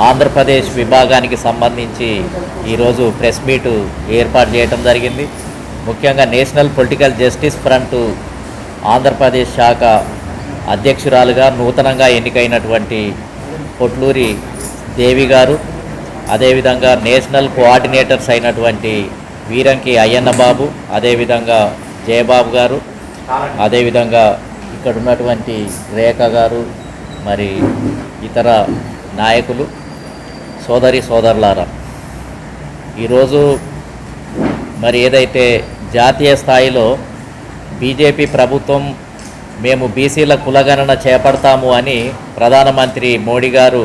ఆంధ్రప్రదేశ్ విభాగానికి సంబంధించి ఈరోజు ప్రెస్ మీటు ఏర్పాటు చేయడం జరిగింది. ముఖ్యంగా national political justice front Andhra Pradesh శాఖ అధ్యక్షురాలుగా నూతనంగా ఎన్నికైనటువంటి పొట్లూరి దేవి గారు, అదేవిధంగా నేషనల్ కోఆర్డినేటర్స్ అయినటువంటి వీరంకి అయ్యన్న బాబు, అదేవిధంగా జయబాబు గారు, అదేవిధంగా ఇక్కడ ఉన్నటువంటి రేఖ గారు, మరి ఇతర నాయకులు, సోదరులారా, ఈరోజు మరి ఏదైతే జాతీయ స్థాయిలో బీజేపీ ప్రభుత్వం మేము బీసీల కులగణన చేపడతాము అని ప్రధానమంత్రి మోడీ గారు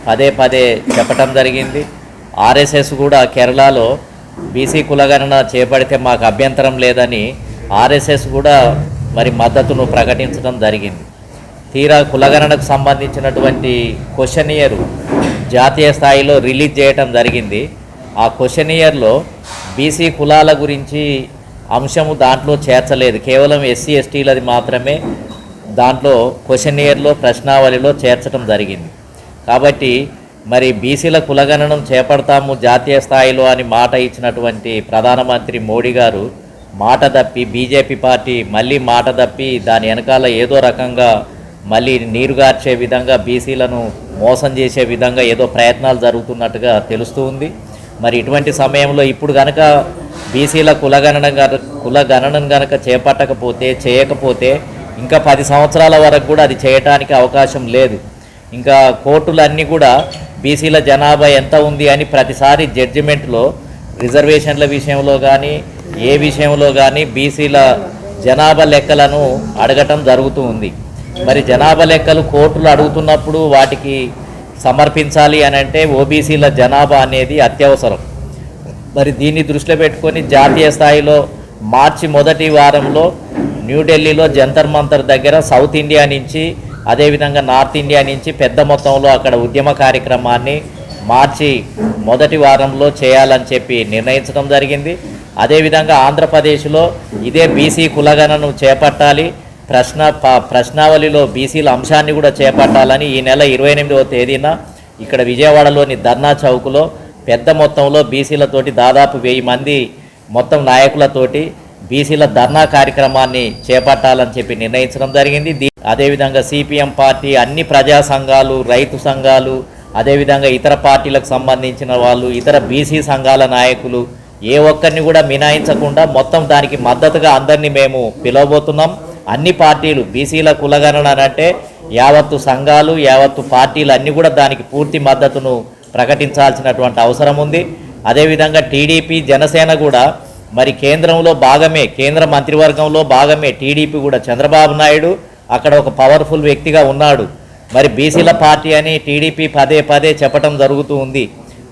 పదే పదే చెప్పటం జరిగింది. ఆర్ఎస్ఎస్ కూడా కేరళలో బీసీ కులగణన చేపడితే మాకు అభ్యంతరం లేదని ఆర్ఎస్ఎస్ కూడా మరి మద్దతును ప్రకటించడం జరిగింది. తీరా కులగణనకు సంబంధించినటువంటి క్వశ్చనియరు జాతీయ స్థాయిలో రిలీజ్ చేయటం జరిగింది. ఆ క్వశ్చనియర్లో బీసీ కులాల గురించి అంశము దాంట్లో చేర్చలేదు, కేవలం ఎస్సీ ఎస్టీలది మాత్రమే దాంట్లో క్వశ్చనియర్లో ప్రశ్నావళిలో చేర్చడం జరిగింది. కాబట్టి మరి బీసీల కులగణనం చేపడతాము జాతీయ స్థాయిలో అని మాట ఇచ్చినటువంటి ప్రధానమంత్రి మోడీ గారు మాట తప్పి, బీజేపీ పార్టీ మళ్ళీ మాట తప్పి దాని వెనకాల ఏదో రకంగా మళ్ళీ నీరుగార్చే విధంగా, బీసీలను మోసం చేసే విధంగా ఏదో ప్రయత్నాలు జరుగుతున్నట్టుగా తెలుస్తూ ఉంది. మరి ఇటువంటి సమయంలో ఇప్పుడు కనుక బీసీల కులగణనం కనుక చేయకపోతే ఇంకా 10 సంవత్సరాల వరకు కూడా అది చేయటానికి అవకాశం లేదు. ఇంకా కోర్టులన్నీ కూడా బీసీల జనాభా ఎంత ఉంది అని ప్రతిసారి జడ్జిమెంట్లో రిజర్వేషన్ల విషయంలో కానీ ఏ విషయంలో కానీ బీసీల జనాభా లెక్కలను అడగటం జరుగుతూ ఉంది. మరి జనాభా లెక్కలు కోర్టులు అడుగుతున్నప్పుడు వాటికి సమర్పించాలి అని అంటే ఓబీసీల జనాభా అనేది అత్యవసరం. మరి దీన్ని దృష్టిలో పెట్టుకొని జాతీయ స్థాయిలో మార్చి మొదటి వారంలో న్యూఢిల్లీలో జంతర్ మంతర్ దగ్గర సౌత్ ఇండియా నుంచి, అదేవిధంగా నార్త్ ఇండియా నుంచి పెద్ద మొత్తంలో అక్కడ ఉద్యమ కార్యక్రమాన్ని మార్చి మొదటి వారంలో చేయాలని చెప్పి నిర్ణయించడం జరిగింది. అదేవిధంగా ఆంధ్రప్రదేశ్లో ఇదే బీసీ కులగణను చేపట్టాలి, ప్రశ్నావళిలో బీసీల అంశాన్ని కూడా చేపట్టాలని ఈ నెల 28వ తేదీన ఇక్కడ విజయవాడలోని ధర్నా చౌక్లో పెద్ద మొత్తంలో బీసీలతోటి దాదాపు 1000 మంది మొత్తం నాయకులతోటి బీసీల ధర్నా కార్యక్రమాన్ని చేపట్టాలని చెప్పి నిర్ణయించడం జరిగింది. అదేవిధంగా సిపిఎం పార్టీ, అన్ని ప్రజా సంఘాలు, రైతు సంఘాలు, అదేవిధంగా ఇతర పార్టీలకు సంబంధించిన వాళ్ళు, ఇతర బీసీ సంఘాల నాయకులు ఏ ఒక్కరిని కూడా మినాయించకుండా మొత్తం దానికి మద్దతుగా అందరినీ మేము పిలవబోతున్నాం. అన్ని పార్టీలు బీసీల కులగణన అంటే యావత్తు సంఘాలు, యావత్తు పార్టీలు అన్నీ కూడా దానికి పూర్తి మద్దతును ప్రకటించాల్సినటువంటి అవసరం ఉంది. అదేవిధంగా టీడీపీ, జనసేన కూడా మరి కేంద్రంలో భాగమే, కేంద్ర మంత్రివర్గంలో భాగమే. టీడీపీ కూడా చంద్రబాబు నాయుడు అక్కడ ఒక పవర్ఫుల్ వ్యక్తిగా ఉన్నాడు. మరి బీసీల పార్టీ అని టీడీపీ పదే పదే చెప్పడం జరుగుతూ ఉంది.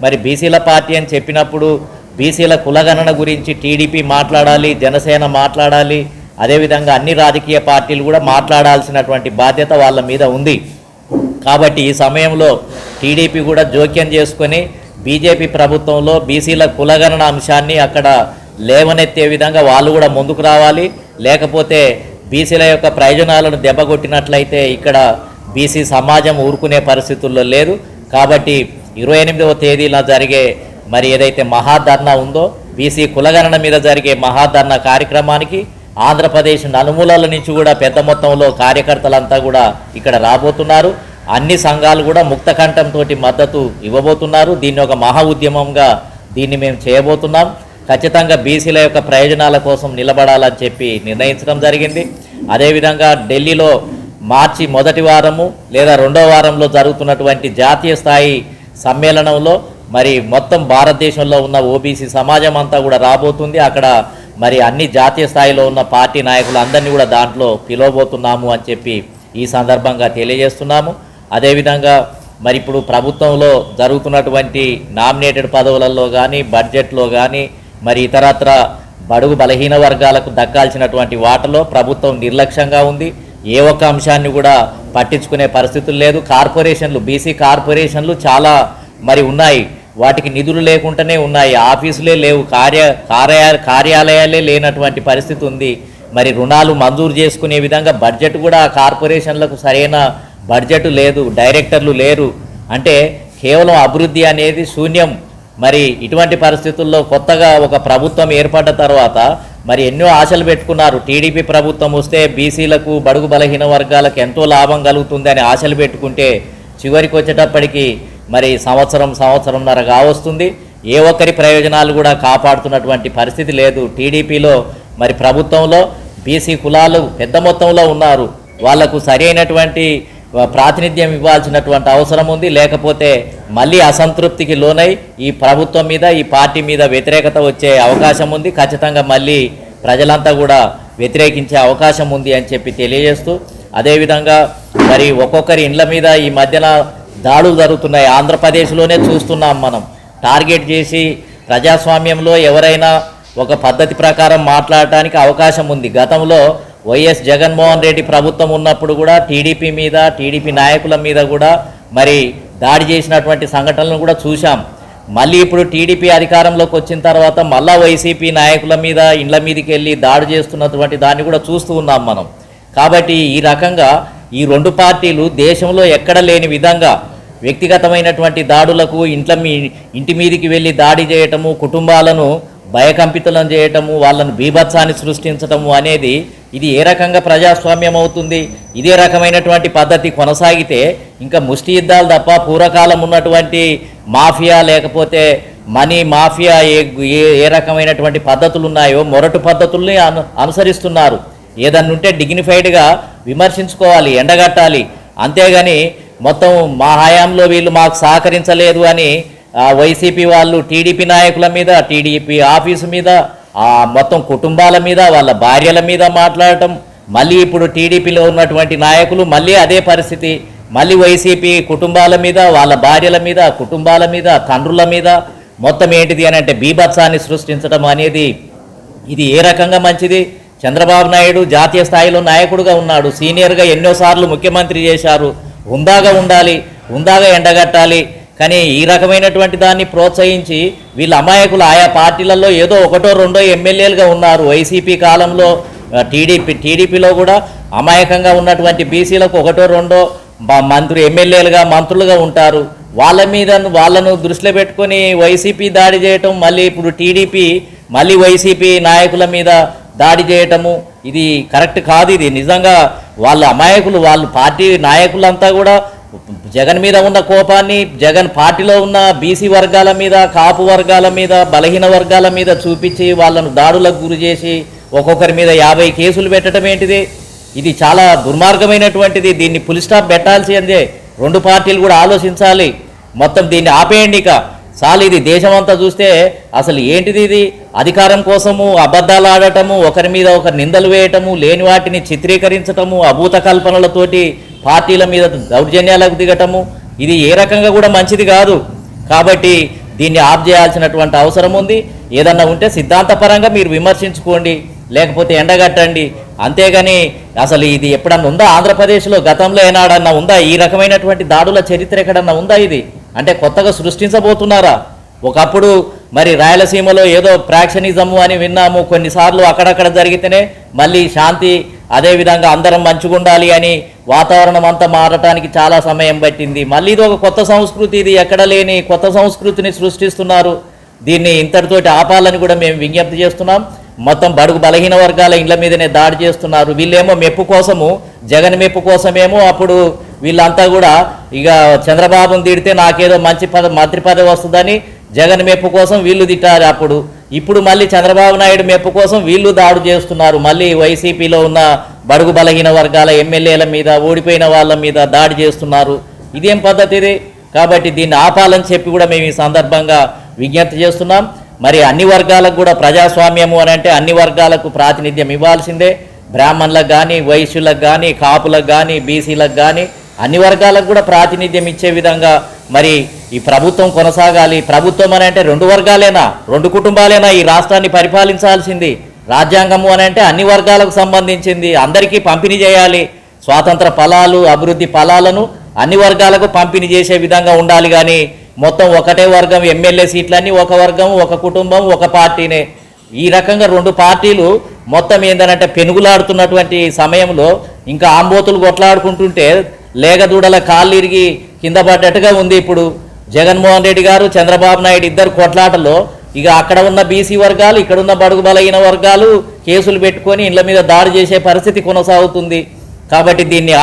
మరి బీసీల పార్టీ అని చెప్పినప్పుడు బీసీల కులగణన గురించి టీడీపీ మాట్లాడాలి, జనసేన మాట్లాడాలి, అదేవిధంగా అన్ని రాజకీయ పార్టీలు కూడా మాట్లాడాల్సినటువంటి బాధ్యత వాళ్ళ మీద ఉంది. కాబట్టి ఈ సమయంలో టీడీపీ కూడా జోక్యం చేసుకొని బీజేపీ ప్రభుత్వంలో బీసీల కులగణన అంశాన్ని అక్కడ లేవనెత్తే విధంగా వాళ్ళు కూడా ముందుకు రావాలి. లేకపోతే బీసీల యొక్క ప్రయోజనాలను దెబ్బకొట్టినట్లయితే ఇక్కడ బీసీ సమాజం ఊరుకునే పరిస్థితుల్లో లేదు. కాబట్టి 28వ తేదీన జరిగే మరి ఏదైతే మహాధర్నా ఉందో, బీసీ కులగణన మీద జరిగే మహాధర్నా కార్యక్రమానికి ఆంధ్రప్రదేశ్ నలుమూలల నుంచి కూడా పెద్ద మొత్తంలో కార్యకర్తలంతా కూడా ఇక్కడ రాబోతున్నారు. అన్ని సంఘాలు కూడా ముక్తకంఠంతో మద్దతు ఇవ్వబోతున్నారు. దీన్ని ఒక మహా ఉద్యమంగా దీన్ని మేము చేయబోతున్నాం. ఖచ్చితంగా బీసీల యొక్క ప్రయోజనాల కోసం నిలబడాలని చెప్పి నిర్ణయించడం జరిగింది. అదేవిధంగా ఢిల్లీలో మార్చి మొదటి వారము లేదా 2వ వారంలో జరుగుతున్నటువంటి జాతీయ స్థాయి సమ్మేళనంలో మరి మొత్తం భారతదేశంలో ఉన్న ఓబీసీ సమాజం అంతా కూడా రాబోతుంది. అక్కడ మరి అన్ని జాతీయ స్థాయిలో ఉన్న పార్టీ నాయకులు అందరినీ కూడా దాంట్లో పిలవబోతున్నాము అని చెప్పి ఈ సందర్భంగా తెలియజేస్తున్నాము. అదేవిధంగా మరి ఇప్పుడు ప్రభుత్వంలో జరుగుతున్నటువంటి నామినేటెడ్ పదవులలో కానీ, బడ్జెట్లో కానీ, మరి ఇతరత్ర బడుగు బలహీన వర్గాలకు దక్కాల్సినటువంటి వాటలో ప్రభుత్వం నిర్లక్ష్యంగా ఉంది. ఏ ఒక్క అంశాన్ని కూడా పట్టించుకునే పరిస్థితులు లేదు. కార్పొరేషన్లు, బీసీ కార్పొరేషన్లు చాలా మరి ఉన్నాయి, వాటికి నిధులు లేకుండానే ఉన్నాయి, ఆఫీసులే లేవు, కార్యాలయాలే లేనటువంటి పరిస్థితి ఉంది. మరి రుణాలు మంజూరు చేసుకునే విధంగా బడ్జెట్ కూడా కార్పొరేషన్లకు సరైన బడ్జెట్ లేదు, డైరెక్టర్లు లేరు. అంటే కేవలం అభివృద్ధి అనేది శూన్యం. మరి ఇటువంటి పరిస్థితుల్లో కొత్తగా ఒక ప్రభుత్వం ఏర్పడ్డ తర్వాత మరి ఎన్నో ఆశలు పెట్టుకున్నారు. టీడీపీ ప్రభుత్వం వస్తే బీసీలకు, బడుగు బలహీన వర్గాలకు ఎంతో లాభం కలుగుతుంది అని ఆశలు పెట్టుకుంటే చివరికి వచ్చేటప్పటికి మరి సంవత్సరంన్నర కావస్తుంది. ఏ ఒక్కరి ప్రయోజనాలు కూడా కాపాడుతున్నటువంటి పరిస్థితి లేదు. టీడీపీలో మరి ప్రభుత్వంలో బీసీ కులాలు పెద్ద మొత్తంలో ఉన్నారు. వాళ్లకు సరైనటువంటి ప్రాతినిధ్యం ఇవ్వాల్సినటువంటి అవసరం ఉంది. లేకపోతే మళ్ళీ అసంతృప్తికి లోనై ఈ ప్రభుత్వం మీద, ఈ పార్టీ మీద వ్యతిరేకత వచ్చే అవకాశం ఉంది. ఖచ్చితంగా మళ్ళీ ప్రజలంతా కూడా వ్యతిరేకించే అవకాశం ఉంది అని చెప్పి తెలియజేస్తూ, అదేవిధంగా మరి ఒక్కొక్కరి ఇండ్ల మీద ఈ మధ్యన దాడులు జరుగుతున్నాయి. ఆంధ్రప్రదేశ్లోనే చూస్తున్నాం మనం. టార్గెట్ చేసి ప్రజాస్వామ్యంలో ఎవరైనా ఒక పద్ధతి ప్రకారం మాట్లాడటానికి అవకాశం ఉంది. గతంలో వైఎస్ జగన్మోహన్ రెడ్డి ప్రభుత్వం ఉన్నప్పుడు కూడా టీడీపీ మీద, టీడీపీ నాయకుల మీద కూడా మరి దాడి చేసినటువంటి సంఘటనలను కూడా చూశాం. మళ్ళీ ఇప్పుడు టీడీపీ అధికారంలోకి వచ్చిన తర్వాత మళ్ళా వైసీపీ నాయకుల మీద ఇండ్ల మీదకి వెళ్ళి దాడి చేస్తున్నటువంటి దాన్ని కూడా చూస్తూ ఉన్నాం మనం. కాబట్టి ఈ రకంగా ఈ రెండు పార్టీలు దేశంలో ఎక్కడ లేని విధంగా వ్యక్తిగతమైనటువంటి దాడులకు, ఇంటి మీదికి వెళ్ళి దాడి చేయటము, కుటుంబాలను భయకంపితులం చేయటము, వాళ్ళను బీభత్సాన్ని సృష్టించటము అనేది ఇది ఏ రకంగా ప్రజాస్వామ్యం అవుతుంది? ఇదే రకమైనటువంటి పద్ధతి కొనసాగితే ఇంకా ముష్టి యుద్ధాలు తప్ప పూర్వకాలం ఉన్నటువంటి మాఫియా లేకపోతే మనీ మాఫియా ఏ రకమైనటువంటి పద్ధతులు ఉన్నాయో మొరటు పద్ధతుల్ని అనుసరిస్తున్నారు. ఏదన్నా ఉంటే డిగ్నిఫైడ్గా విమర్శించుకోవాలి, ఎండగట్టాలి. అంతేగాని మొత్తం మా హయాంలో వీళ్ళు మాకు సహకరించలేదు అని వైసీపీ వాళ్ళు టీడీపీ నాయకుల మీద, టీడీపీ ఆఫీసు మీద, మొత్తం కుటుంబాల మీద, వాళ్ళ భార్యల మీద మాట్లాడటం. మళ్ళీ ఇప్పుడు టీడీపీలో ఉన్నటువంటి నాయకులు మళ్ళీ అదే పరిస్థితి, మళ్ళీ వైసీపీ కుటుంబాల మీద, వాళ్ళ భార్యల మీద, కుటుంబాల మీద, తండ్రుల మీద మొత్తం ఏంటిది అని అంటే బీభత్సాన్ని సృష్టించడం అనేది ఇది ఏ రకంగా మంచిది? చంద్రబాబు నాయుడు జాతీయ స్థాయిలో నాయకుడుగా ఉన్నాడు, సీనియర్గా ఎన్నోసార్లు ముఖ్యమంత్రి చేశారు. హుందాగా ఉండాలి, హుందాగా ఎండగట్టాలి. కానీ ఈ రకమైనటువంటి దాన్ని ప్రోత్సహించి వీళ్ళ అమాయకులు ఆయా పార్టీలలో ఏదో ఒకటో రెండో ఎమ్మెల్యేలుగా ఉన్నారు. వైసీపీ కాలంలో టీడీపీలో కూడా అమాయకంగా ఉన్నటువంటి బీసీలకు ఒకటో రెండో ఎమ్మెల్యేలుగా, మంత్రులుగా ఉంటారు. వాళ్ళను దృష్టిలో పెట్టుకొని వైసీపీ దాడి చేయటం, మళ్ళీ ఇప్పుడు టీడీపీ మళ్ళీ వైసీపీ నాయకుల మీద దాడి చేయటము ఇది కరెక్ట్ కాదు. ఇది నిజంగా వాళ్ళ అమాయకులు, వాళ్ళ పార్టీ నాయకులంతా కూడా జగన్ మీద ఉన్న కోపాన్ని జగన్ పార్టీలో ఉన్న బీసీ వర్గాల మీద, కాపు వర్గాల మీద, బలహీన వర్గాల మీద చూపించి వాళ్ళను దాడులకు గురి చేసి ఒక్కొక్కరి మీద 50 కేసులు పెట్టడం ఏంటిది? ఇది చాలా దుర్మార్గమైనటువంటిది. దీన్ని ఫుల్ స్టాప్ పెట్టాల్సిందే. రెండు పార్టీలు కూడా ఆలోచించాలి. మొత్తం దీన్ని ఆపేయండి. చాలు. ఇది దేశమంతా చూస్తే అసలు ఏంటిది? ఇది అధికారం కోసము అబద్ధాలు ఆడటము, ఒకరి మీద ఒకరు నిందలు వేయటము, లేని వాటిని చిత్రీకరించటము, అభూత కల్పనలతోటి పార్టీల మీద దౌర్జన్యాలకు దిగటము, ఇది ఏ రకంగా కూడా మంచిది కాదు. కాబట్టి దీన్ని ఆఫ్ చేయాల్సినటువంటి అవసరం ఉంది. ఏదన్నా ఉంటే సిద్ధాంతపరంగా మీరు విమర్శించుకోండి, లేకపోతే ఎండగట్టండి. అంతేగాని అసలు ఇది ఎప్పుడన్నా ఉందా ఆంధ్రప్రదేశ్లో? గతంలో ఏనాడన్నా ఉందా ఈ రకమైనటువంటి దాడుల చరిత్ర? ఎక్కడన్నా ఉందా? ఇది అంటే కొత్తగా సృష్టించబోతున్నారా? ఒకప్పుడు మరి రాయలసీమలో ఏదో ప్రాక్షనిజము అని విన్నాము. కొన్నిసార్లు అక్కడక్కడ జరిగితేనే మళ్ళీ శాంతి, అదేవిధంగా అందరం మంచిగుండాలి అని వాతావరణం అంతా మారటానికి చాలా సమయం పట్టింది. మళ్ళీ ఇది ఒక కొత్త సంస్కృతి, ఇది ఎక్కడ లేని కొత్త సంస్కృతిని సృష్టిస్తున్నారు. దీన్ని ఇంతటితోటి ఆపాలని కూడా మేము విజ్ఞప్తి చేస్తున్నాం. మొత్తం బడుగు బలహీన వర్గాల ఇండ్ల మీదనే దాడి చేస్తున్నారు. వీళ్ళేమో మెప్పు కోసము, జగన్ మెప్పు కోసమేమో అప్పుడు వీళ్ళంతా కూడా ఇక చంద్రబాబును తిడితే నాకేదో మంత్రి పదవి వస్తుందని జగన్ మెప్పు కోసం వీళ్ళు తిట్టారు అప్పుడు. ఇప్పుడు మళ్ళీ చంద్రబాబు నాయుడు మెప్పు కోసం వీళ్ళు దాడి చేస్తున్నారు. మళ్ళీ వైసీపీలో ఉన్న బడుగు బలహీన వర్గాల ఎమ్మెల్యేల మీద, ఓడిపోయిన వాళ్ళ మీద దాడి చేస్తున్నారు. ఇదేం పద్ధతి ఇది? కాబట్టి దీన్ని ఆపాలని చెప్పి కూడా మేము ఈ సందర్భంగా విజ్ఞప్తి చేస్తున్నాం. మరి అన్ని వర్గాలకు కూడా ప్రజాస్వామ్యము అని అంటే అన్ని వర్గాలకు ప్రాతినిధ్యం ఇవ్వాల్సిందే. బ్రాహ్మణులకు కానీ, వైశ్యులకు కానీ, కాపులకు కానీ, బీసీలకు కానీ అన్ని వర్గాలకు కూడా ప్రాతినిధ్యం ఇచ్చే విధంగా మరి ఈ ప్రభుత్వం కొనసాగాలి. ప్రభుత్వం అని అంటే రెండు వర్గాలేనా, రెండు కుటుంబాలేనా ఈ రాష్ట్రాన్ని పరిపాలించాల్సింది? రాజ్యాంగము అని అంటే అన్ని వర్గాలకు సంబంధించింది, అందరికీ పంపిణీ చేయాలి. స్వాతంత్ర ఫలాలు, అభివృద్ధి ఫలాలను అన్ని వర్గాలకు పంపిణీ చేసే విధంగా ఉండాలి. కానీ మొత్తం ఒకటే వర్గం ఎమ్మెల్యే సీట్లన్నీ ఒక వర్గం, ఒక కుటుంబం, ఒక పార్టీనే. ఈ రకంగా రెండు పార్టీలు మొత్తం ఏంటంటే పెనుగులాడుతున్నటువంటి సమయంలో ఇంకా ఆంబోతులు కొట్లాడుకుంటుంటే లేగదూడల కాళ్ళు ఇరిగి కింద పడ్డట్టుగా ఉంది. ఇప్పుడు జగన్మోహన్ రెడ్డి గారు చంద్రబాబు నాయుడు ఇద్దరు కొట్లాటలో ఇక అక్కడ ఉన్న బీసీ వర్గాలు ఇక్కడ ఉన్న బడుగు బలహీన వర్గాలు కేసులు పెట్టుకొని ఇళ్ల మీద దాడి చేసే పరిస్థితి కొనసాగుతుంది. కాబట్టి దీన్ని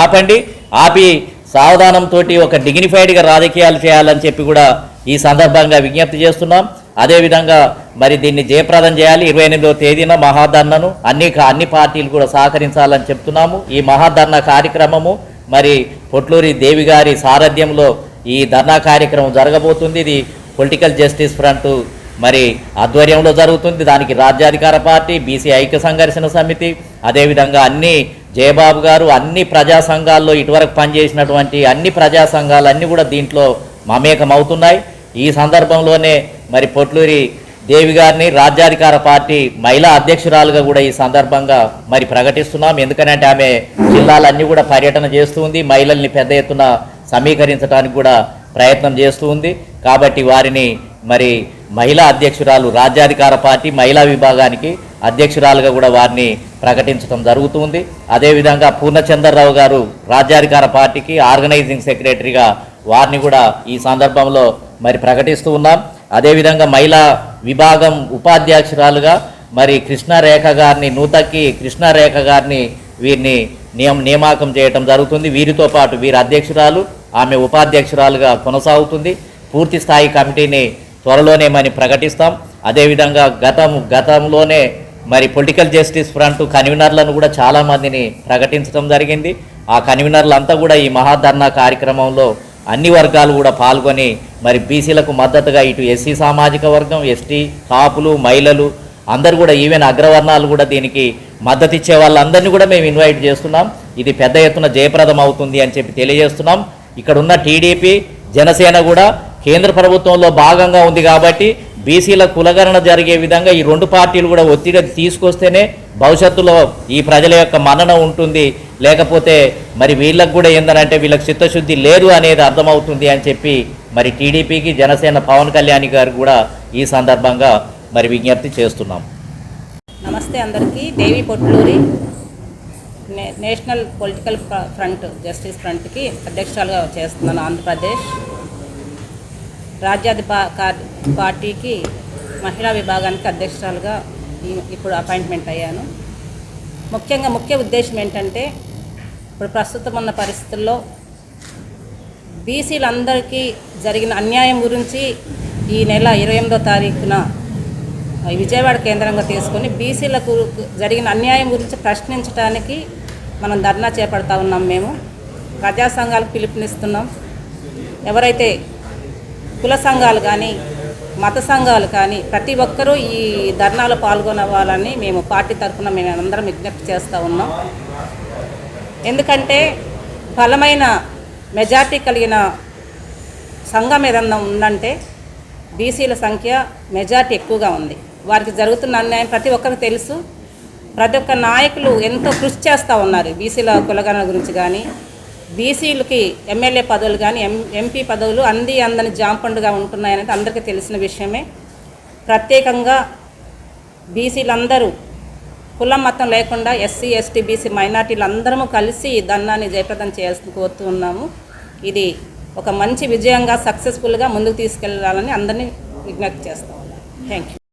ఆపి సావధానంతో ఒక డిగ్నిఫైడ్గా రాజకీయాలు చేయాలని చెప్పి కూడా ఈ సందర్భంగా విజ్ఞప్తి చేస్తున్నాం. అదేవిధంగా మరి దీన్ని జయప్రదం చేయాలి. 28వ తేదీన మహాధర్నాను అన్ని పార్టీలు కూడా సహకరించాలని చెప్తున్నాము. ఈ మహాధర్నా కార్యక్రమము మరి పొట్లూరి దేవి గారి సారథ్యంలో ఈ ధర్నా కార్యక్రమం జరగబోతుంది. ఇది పొలిటికల్ జస్టిస్ ఫ్రంట్ మరి ఆధ్వర్యంలో జరుగుతుంది. దానికి రాజ్యాధికార పార్టీ, బీసీ ఐక్య సంఘర్షణ సమితి, అదేవిధంగా అన్ని జయబాబు గారు అన్ని ప్రజా సంఘాల్లో ఇటువరకు పనిచేసినటువంటి అన్ని ప్రజా సంఘాలన్నీ కూడా దీంట్లో మమేకమవుతున్నాయి. ఈ సందర్భంలోనే మరి పొట్లూరి దేవి గారిని రాజ్యాధికార పార్టీ మహిళా అధ్యక్షురాలుగా కూడా ఈ సందర్భంగా మరి ప్రకటిస్తున్నాం. ఎందుకంటే ఆమె జిల్లాలన్నీ కూడా పర్యటన చేస్తూ ఉంది, మహిళల్ని పెద్ద ఎత్తున సమీకరించడానికి కూడా ప్రయత్నం చేస్తూ ఉంది. కాబట్టి వారిని మరి మహిళా అధ్యక్షురాలు రాజ్యాధికార పార్టీ మహిళా విభాగానికి అధ్యక్షురాలుగా కూడా వారిని ప్రకటించడం జరుగుతుంది. అదేవిధంగా పూర్ణచంద్రరావు గారు రాజ్యాధికార పార్టీకి ఆర్గనైజింగ్ సెక్రటరీగా వారిని కూడా ఈ సందర్భంలో మరి ప్రకటిస్తూ ఉన్నాం. అదేవిధంగా మహిళా విభాగం ఉపాధ్యక్షురాలుగా మరి కృష్ణారేఖ గారిని నూతక్కి కృష్ణారేఖ గారిని వీరిని నియామకం చేయటం జరుగుతుంది. వీరితో పాటు వీరి అధ్యక్షురాలు ఆమె ఉపాధ్యక్షురాలుగా కొనసాగుతుంది. పూర్తి స్థాయి కమిటీని త్వరలోనే మరి ప్రకటిస్తాం. అదేవిధంగా గతంలోనే మరి పొలిటికల్ జస్టిస్ ఫ్రంట్ కన్వీనర్లను కూడా చాలామందిని ప్రకటించడం జరిగింది. ఆ కన్వీనర్లంతా కూడా ఈ మహాధర్నా కార్యక్రమంలో అన్ని వర్గాలు కూడా పాల్గొని మరి బీసీలకు మద్దతుగా ఇటు ఎస్సీ సామాజిక వర్గం, ఎస్టీ, కాపులు, మహిళలు అందరూ కూడా ఈవెన్ అగ్రవర్ణాలు కూడా దీనికి మద్దతు ఇచ్చే వాళ్ళందరినీ కూడా మేము ఇన్వైట్ చేస్తున్నాం. ఇది పెద్ద ఎత్తున జయప్రదం అవుతుంది అని చెప్పి తెలియజేస్తున్నాం. ఇక్కడ ఉన్న టీడీపీ, జనసేన కూడా కేంద్ర ప్రభుత్వంలో భాగంగా ఉంది కాబట్టి బీసీల కులగణన జరిగే విధంగా ఈ రెండు పార్టీలు కూడా ఒత్తిడి తీసుకొస్తేనే భవిష్యత్తులో ఈ ప్రజల యొక్క మన్నన ఉంటుంది. లేకపోతే మరి వీళ్ళకు కూడా ఏందనంటే వీళ్ళకి చిత్తశుద్ధి లేదు అనేది అర్థమవుతుంది అని చెప్పి మరి టీడీపీకి, జనసేన పవన్ కళ్యాణ్ గారు కూడా ఈ సందర్భంగా మరి విజ్ఞప్తి చేస్తున్నాం. నమస్తే అందరికీ. Devi Potluri National Political Front Justice ఫ్రంట్కి అధ్యక్షురాలుగా చేస్తున్నాను. ఆంధ్రప్రదేశ్ పార్టీకి మహిళా విభాగానికి అధ్యక్షురాలుగా ఇప్పుడు అపాయింట్మెంట్ అయ్యాను. ముఖ్య ఉద్దేశం ఏంటంటే ఇప్పుడు ప్రస్తుతం ఉన్న పరిస్థితుల్లో బీసీలందరికీ జరిగిన అన్యాయం గురించి ఈ నెల 28వ తారీఖున విజయవాడ కేంద్రంగా తీసుకొని బీసీలకు జరిగిన అన్యాయం గురించి ప్రశ్నించడానికి మనం ధర్నా చేపడతా ఉన్నాం. మేము ప్రజా సంఘాలకు పిలుపునిస్తున్నాం. ఎవరైతే కుల సంఘాలు కానీ మత సంఘాలు కానీ ప్రతి ఒక్కరూ ఈ ధర్నాలో పాల్గొనవాలని మేము పార్టీ తరఫున మేము అందరం విజ్ఞప్తి చేస్తూ ఉన్నాం. ఎందుకంటే బలమైన మెజార్టీ కలిగిన సంఘం ఏదన్నా ఉందంటే బీసీల సంఖ్య మెజార్టీ ఎక్కువగా ఉంది. వారికి జరుగుతున్న అన్యాయం ప్రతి ఒక్కరికి తెలుసు. ప్రతి ఒక్క నాయకులు ఎంతో కృషి చేస్తూ ఉన్నారు బీసీల కులగణన గురించి. కానీ బీసీలకి ఎమ్మెల్యే పదవులు కానీ ఎంపీ పదవులు అందని జాంపండుగా ఉంటున్నాయనేది అందరికీ తెలిసిన విషయమే. ప్రత్యేకంగా బీసీలందరూ కులం మతం లేకుండా ఎస్సీ, ఎస్టీ, బీసీ మైనార్టీలు అందరము కలిసి ఈ ధర్నాన్ని జయప్రదం చేయాల్సి కోరుతూ ఉన్నాము. ఇది ఒక మంచి విజయంగా సక్సెస్ఫుల్గా ముందుకు తీసుకెళ్లాలని అందరినీ విజ్ఞప్తి చేస్తాము. Thank you.